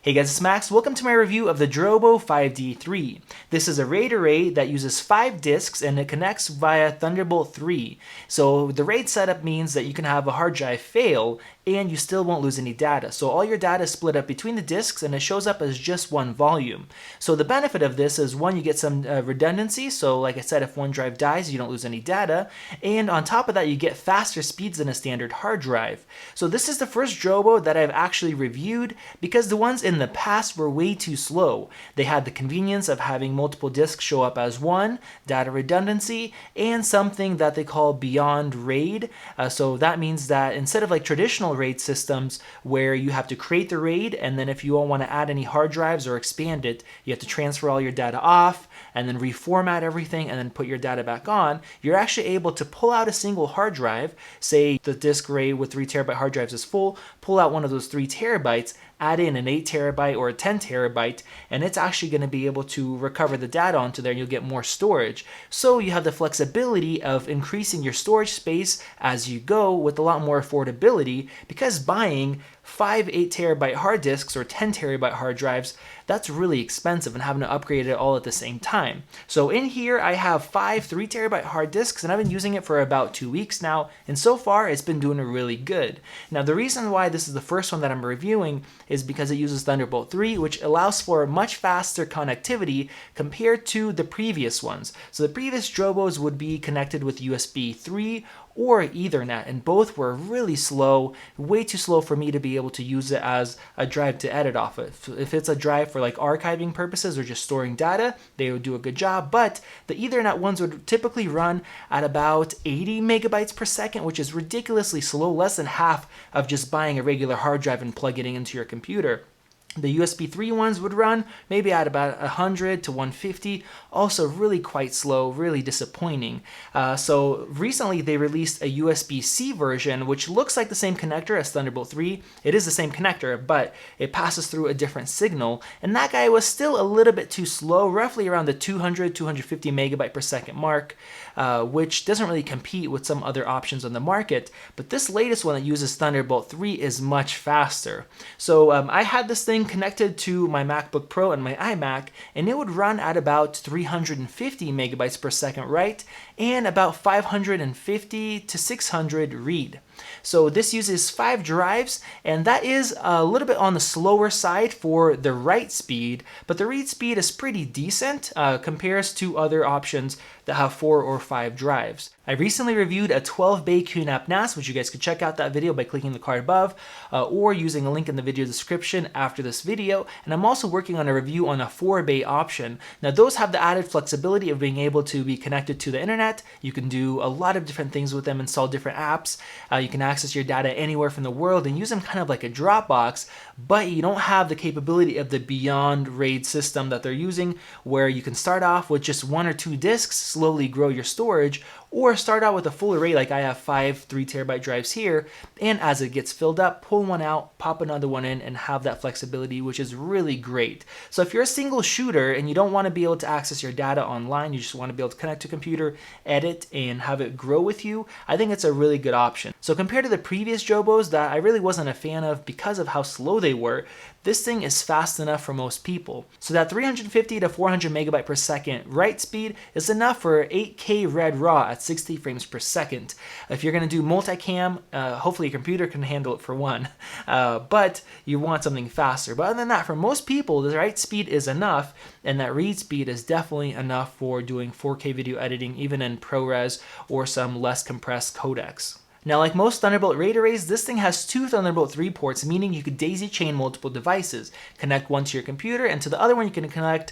Hey guys, it's Max. Welcome to my review of the Drobo 5D3. This is a RAID array that uses 5 disks and it connects via Thunderbolt 3. So the RAID setup means that you can have a hard drive fail and you still won't lose any data. So all your data is split up between the disks and it shows up as just one volume. So the benefit of this is, one, you get some redundancy. So like I said, if one drive dies, you don't lose any data. And on top of that, you get faster speeds than a standard hard drive. So this is the first Drobo that I've actually reviewed because the ones in the past were way too slow. They had the convenience of having multiple disks show up as one, data redundancy, and something that they call beyond RAID. So that means that instead of like traditional RAID systems where you have to create the RAID and then if you want to add any hard drives or expand it, you have to transfer all your data off and then reformat everything and then put your data back on, you're actually able to pull out a single hard drive. Say the disk RAID with 3 terabyte hard drives is full, pull out one of those 3 terabytes, add in an 8 terabyte or a 10 terabyte, and it's actually going to be able to recover the data onto there and you'll get more storage. So you have the flexibility of increasing your storage space as you go with a lot more affordability, because buying 5 8 terabyte hard disks or 10 terabyte hard drives, that's really expensive, and having to upgrade it all at the same time. So in here I have 5 3 terabyte hard disks and I've been using it for about 2 weeks now, and so far it's been doing really good. Now the reason why this is the first one that I'm reviewing is because it uses Thunderbolt 3, which allows for much faster connectivity compared to the previous ones. So the previous Drobos would be connected with USB 3 or Ethernet, and both were really slow, way too slow for me to be able to use it as a drive to edit off of. If it's a drive for like archiving purposes or just storing data, they would do a good job, but the Ethernet ones would typically run at about 80 megabytes per second, which is ridiculously slow, less than half of just buying a regular hard drive and plugging it into your computer. The USB 3 ones would run maybe at about 100 to 150, also really quite slow, really disappointing. So recently they released a USB-C version, which looks like the same connector as Thunderbolt 3. It is the same connector, but it passes through a different signal, and that guy was still a little bit too slow, roughly around the 200, 250 megabyte per second mark, which doesn't really compete with some other options on the market. But this latest one that uses Thunderbolt 3 is much faster. So I had this thing connected to my MacBook Pro and my iMac, and it would run at about 350 megabytes per second write and about 550 to 600 read. So this uses 5 drives, and that is a little bit on the slower side for the write speed, but the read speed is pretty decent compares to other options that have 4 or 5 drives. I recently reviewed a 12-bay QNAP NAS, which you guys could check out that video by clicking the card above or using a link in the video description after this video. And I'm also working on a review on a 4-bay option. Now those have the added flexibility of being able to be connected to the internet. You can do a lot of different things with them, install different apps. You can access your data anywhere from the world and use them kind of like a Dropbox, but you don't have the capability of the beyond RAID system that they're using, where you can start off with just 1 or 2 disks, slowly grow your storage, or start out with a full array like I have 5 3 terabyte drives here, and as it gets filled up, pull one out, pop another one in, and have that flexibility, which is really great. So if you're a single shooter and you don't want to be able to access your data online, you just want to be able to connect to a computer, edit, and have it grow with you, I think it's a really good option. So compared to the previous Drobos that I really wasn't a fan of because of how slow they were, this thing is fast enough for most people. So that 350 to 400 megabyte per second write speed is enough for 8K Red Raw at 60 frames per second. If you're going to do multicam, hopefully your computer can handle it for one, but you want something faster. But other than that, for most people, the write speed is enough, and that read speed is definitely enough for doing 4K video editing, even in ProRes or some less compressed codecs. Now, like most Thunderbolt RAID arrays, this thing has 2 Thunderbolt 3 ports, meaning you could daisy chain multiple devices. Connect one to your computer, and to the other one you can connect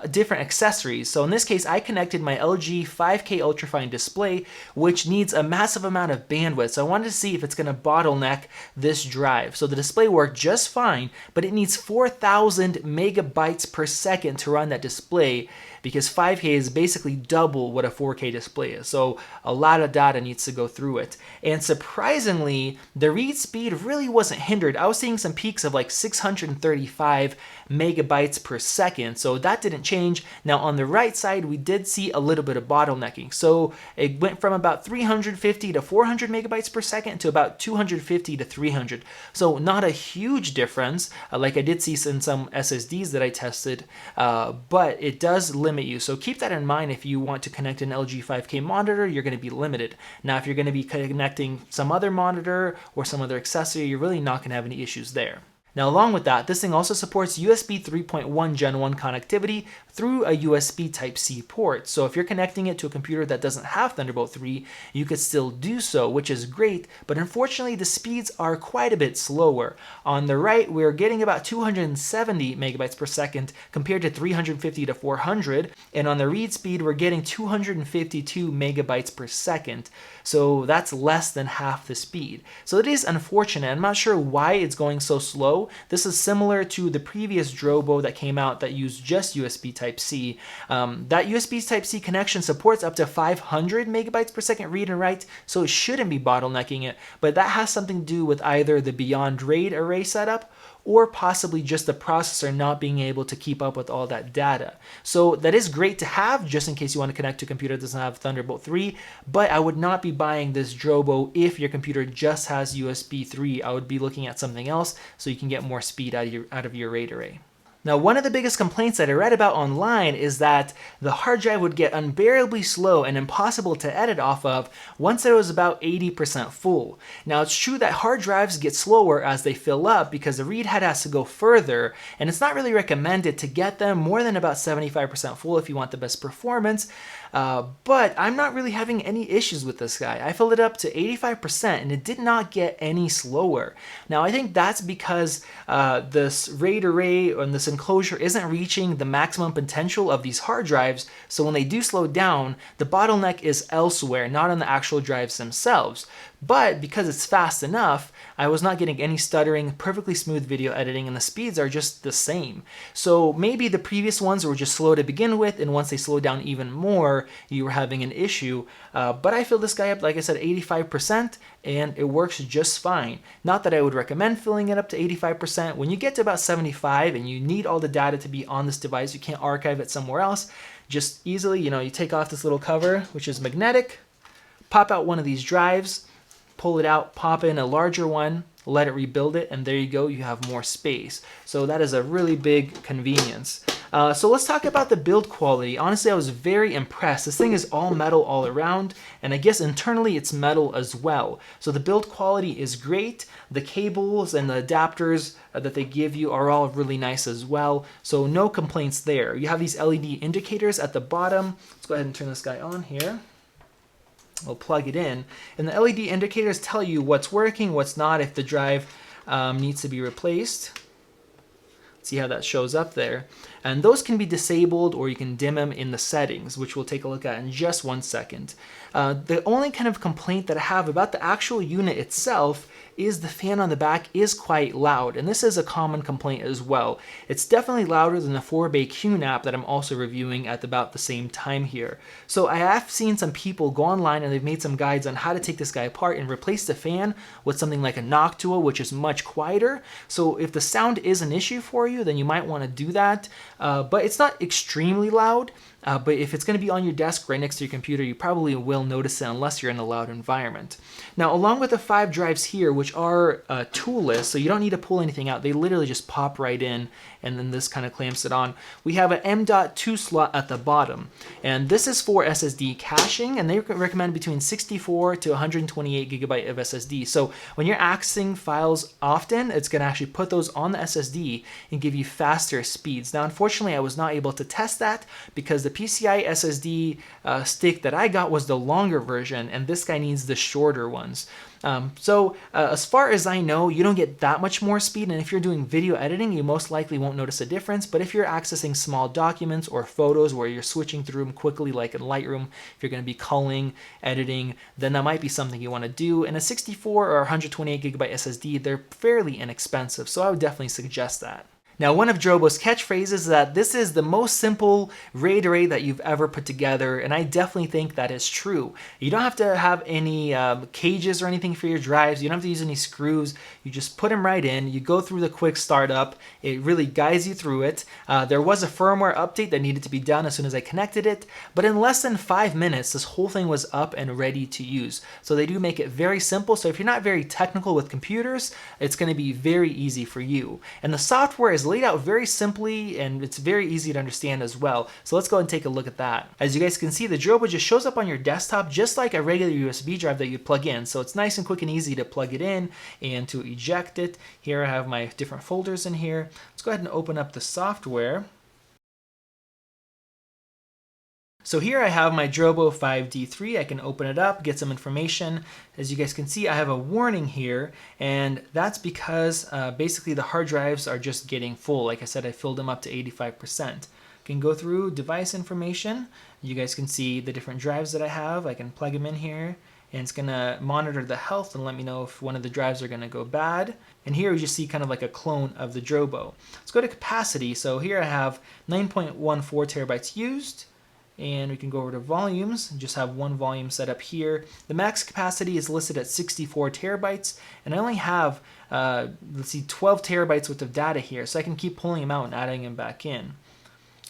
different accessories. So in this case, I connected my LG 5K ultrafine display, which needs a massive amount of bandwidth. So I wanted to see if it's going to bottleneck this drive. So the display worked just fine, but it needs 4,000 megabytes per second to run that display, because 5K is basically double what a 4K display is. So a lot of data needs to go through it. And surprisingly, the read speed really wasn't hindered. I was seeing some peaks of like 635 megabytes per second, so that didn't change. Now on the right side, we did see a little bit of bottlenecking. So it went from about 350 to 400 megabytes per second to about 250 to 300. So not a huge difference, like I did see in some SSDs that I tested, but it does limit you. So keep that in mind. If you want to connect an LG 5K monitor, you're going to be limited. Now, if you're going to be connecting some other monitor or some other accessory, you're really not going to have any issues there. Now, along with that, this thing also supports USB 3.1 Gen 1 connectivity through a USB Type-C port. So if you're connecting it to a computer that doesn't have Thunderbolt 3, you could still do so, which is great, but unfortunately the speeds are quite a bit slower. On the right, we're getting about 270 megabytes per second compared to 350 to 400, and on the read speed, we're getting 252 megabytes per second. So that's less than half the speed. So it is unfortunate. I'm not sure why it's going so slow. This is similar to the previous Drobo that came out that used just USB Type-C. That USB Type-C connection supports up to 500 megabytes per second read and write, so it shouldn't be bottlenecking it, but that has something to do with either the Beyond RAID array setup or possibly just the processor not being able to keep up with all that data. So that is great to have just in case you want to connect to a computer that doesn't have Thunderbolt 3, but I would not be buying this Drobo if your computer just has USB 3. I would be looking at something else so you can get more speed out of your RAID array. Now, one of the biggest complaints that I read about online is that the hard drive would get unbearably slow and impossible to edit off of once it was about 80% full. Now, it's true that hard drives get slower as they fill up because the read head has to go further, and it's not really recommended to get them more than about 75% full if you want the best performance. But I'm not really having any issues with this guy. I filled it up to 85% and it did not get any slower. Now, I think that's because this RAID array and this enclosure isn't reaching the maximum potential of these hard drives, so when they do slow down, the bottleneck is elsewhere, not on the actual drives themselves. But because it's fast enough, I was not getting any stuttering, perfectly smooth video editing, and the speeds are just the same. So maybe the previous ones were just slow to begin with, and once they slowed down even more, you were having an issue. But I filled this guy up, like I said, 85%, and it works just fine. Not that I would recommend filling it up to 85%. When you get to about 75 and you need all the data to be on this device, you can't archive it somewhere else, just easily, you take off this little cover, which is magnetic, pop out one of these drives, pull it out, pop in a larger one, let it rebuild it, and there you go, you have more space. So that is a really big convenience. So let's talk about the build quality. Honestly, I was very impressed. This thing is all metal all around, and I guess internally it's metal as well. So the build quality is great. The cables and the adapters that they give you are all really nice as well. So no complaints there. You have these LED indicators at the bottom. Let's go ahead and turn this guy on here. We'll plug it in, and the LED indicators tell you what's working, what's not, if the drive needs to be replaced. See how that shows up there. And those can be disabled, or you can dim them in the settings, which we'll take a look at in just 1 second. The only kind of complaint that I have about the actual unit itself is the fan on the back is quite loud, and this is a common complaint as well. It's definitely louder than the 4-bay QNAP that I'm also reviewing at about the same time here. So I have seen some people go online and they've made some guides on how to take this guy apart and replace the fan with something like a Noctua, which is much quieter. So if the sound is an issue for you, then you might want to do that. But it's not extremely loud. But if it's going to be on your desk right next to your computer, you probably will notice it unless you're in a loud environment. Now, along with the 5 drives here, which are toolless, so you don't need to pull anything out, they literally just pop right in, and then this kind of clamps it on. We have an M.2 slot at the bottom, and this is for SSD caching, and they recommend between 64 to 128 gigabyte of SSD. So when you're accessing files often, it's going to actually put those on the SSD and give you faster speeds. Now, unfortunately, I was not able to test that because the PCI SSD stick that I got was the longer version, and this guy needs the shorter ones. As far as I know, you don't get that much more speed, and if you're doing video editing, you most likely won't notice a difference. But if you're accessing small documents or photos where you're switching through them quickly, like in Lightroom, if you're going to be culling, editing, then that might be something you want to do. And a 64 or 128 gigabyte SSD, they're fairly inexpensive, so I would definitely suggest that. Now, one of Drobo's catchphrases is that this is the most simple RAID array that you've ever put together, and I definitely think that is true. You don't have to have any cages or anything for your drives. You don't have to use any screws. You just put them right in. You go through the quick startup. It really guides you through it. There was a firmware update that needed to be done as soon as I connected it, but in less than 5 minutes, this whole thing was up and ready to use. So they do make it very simple. So if you're not very technical with computers, it's going to be very easy for you. And the software is laid out very simply, and it's very easy to understand as well. So let's go and take a look at that. As you guys can see, the Drobo just shows up on your desktop just like a regular USB drive that you plug in. So it's nice and quick and easy to plug it in and to eject it. Here I have my different folders in here. Let's go ahead and open up the software. So here I have my Drobo 5D3. I can open it up, get some information. As you guys can see, I have a warning here, and that's because basically the hard drives are just getting full. Like I said, I filled them up to 85%. Can go through device information. You guys can see the different drives that I have. I can plug them in here, and it's gonna monitor the health and let me know if one of the drives are gonna go bad. And here we just see kind of like a clone of the Drobo. Let's go to capacity. So here I have 9.14 terabytes used. And we can go over to volumes and just have one volume set up here. The max capacity is listed at 64 terabytes, and I only have, let's see, 12 terabytes worth of data here, so I can keep pulling them out and adding them back in.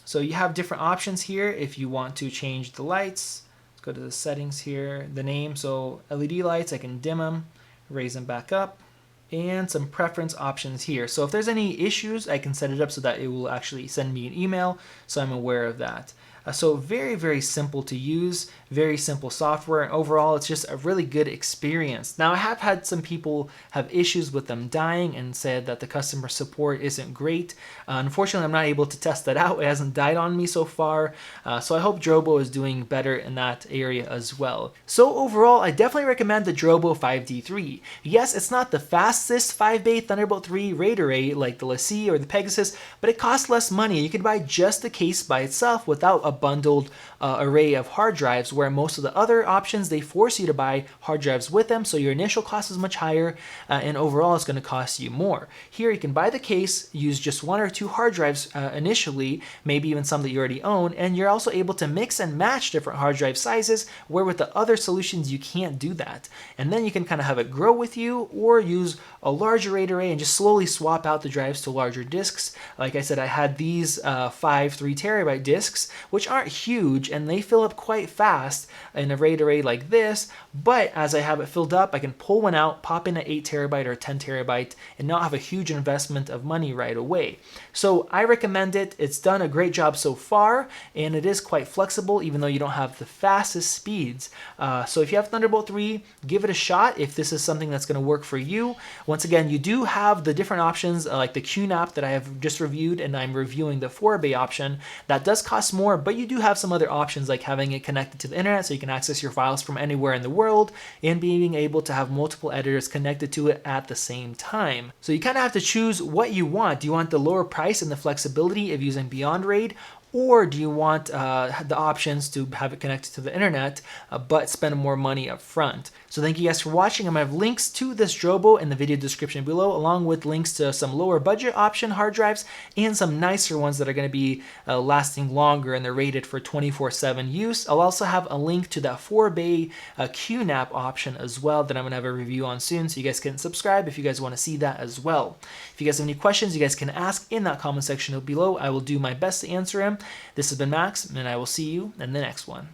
So you have different options here if you want to change the lights. Let's go to the settings here, the name, so LED lights, I can dim them, raise them back up, and some preference options here. So if there's any issues, I can set it up so that it will actually send me an email, so I'm aware of that. So very, very simple to use, very simple software, and overall it's just a really good experience. Now I have had some people have issues with them dying and said that the customer support isn't great. Unfortunately, I'm not able to test that out. It hasn't died on me so far, so I hope Drobo is doing better in that area as well. So overall, I definitely recommend the Drobo 5D3. Yes, it's not the fastest 5-bay Thunderbolt 3 RAID array like the LaCie or the Pegasus, but it costs less money. You can buy just the case by itself without a bundled array of hard drives, where most of the other options, they force you to buy hard drives with them, so your initial cost is much higher, and overall it's going to cost you more. Here you can buy the case, use just 1 or 2 hard drives initially, maybe even some that you already own, and you're also able to mix and match different hard drive sizes, where with the other solutions you can't do that. And then you can kind of have it grow with you, or use a larger RAID array and just slowly swap out the drives to larger disks. Like I said, I had these 5 3 terabyte disks, which aren't huge, and they fill up quite fast in a RAID array like this, but as I have it filled up, I can pull one out, pop in an 8 terabyte or 10 terabyte, and not have a huge investment of money right away. So I recommend it. It's done a great job so far, and it is quite flexible, even though you don't have the fastest speeds. So if you have Thunderbolt 3, give it a shot if this is something that's going to work for you. Once again, you do have the different options like the QNAP that I have just reviewed, and I'm reviewing the 4-bay option. That does cost more, but you do have some other options like having it connected to the internet so you can access your files from anywhere in the world, and being able to have multiple editors connected to it at the same time. So you kind of have to choose what you want. Do you want the lower price and the flexibility of using Beyond RAID, or do you want the options to have it connected to the internet but spend more money up front? So thank you guys for watching. I'm going to have links to this Drobo in the video description below, along with links to some lower budget option hard drives and some nicer ones that are going to be lasting longer, and they're rated for 24/7 use. I'll also have a link to that 4-bay QNAP option as well that I'm going to have a review on soon, so you guys can subscribe if you guys want to see that as well. If you guys have any questions, you guys can ask in that comment section below. I will do my best to answer them. This has been Max, and I will see you in the next one.